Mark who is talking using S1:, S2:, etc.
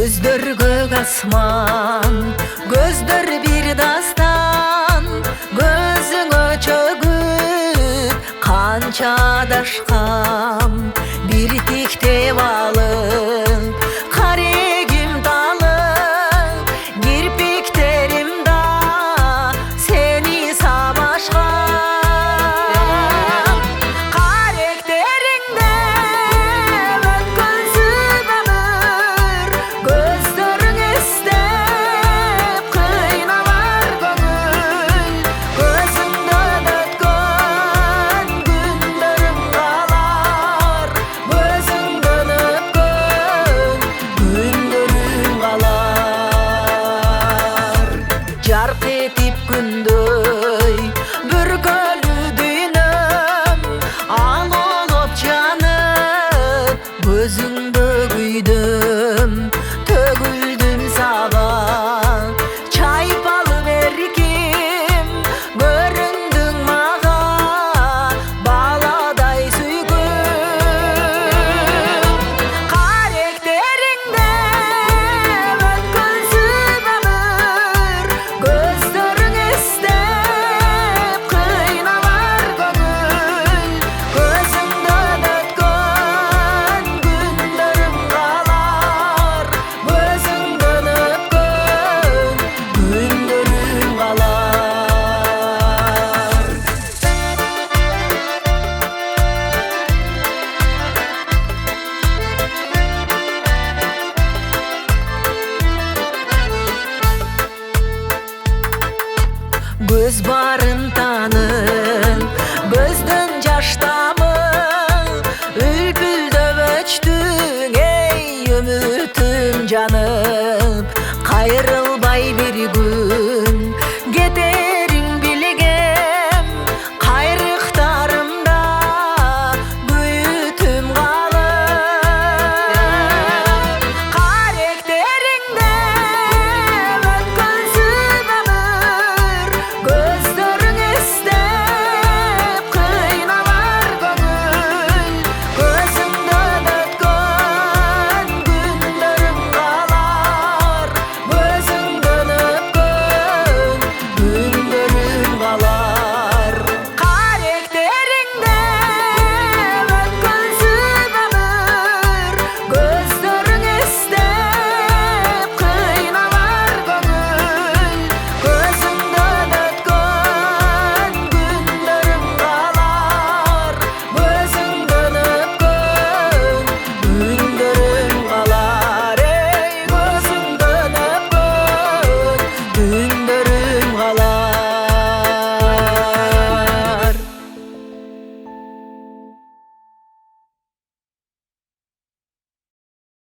S1: Gözдөр көк асман, gözдөр bir дастан, көзүңө чөгүп канча адашкам, бир тиктеп алып карегим талып, кирпиктерим да сени самашкан. Каректериңде өткөнсүп өмүр, көздөрүң эстеп кыйналар көңүл, көзүңдөн өткөн күндөрүм калар, көзүңдөн өткөн күндөрүм калар. Жарк этип күндөй бүркөлүү дүйнөм, ал олоп жанып көзүңдө күйдүм, төгүлдүм саба чайпалып эрким, көрүндүң мага баладай сүйгүм. Каректериңде өткөнсүп өмүр, көздөрүң эстеп кыйналар көңүл, көзүңдөн өткөн күндөрүм калар, көзүңдөн өткөн күндөрүм калар. Көз барын танып, көздөн жаш тамып, үлпүлдөп өчтүң эй үмүтүм жанып, кайрылбай бир күн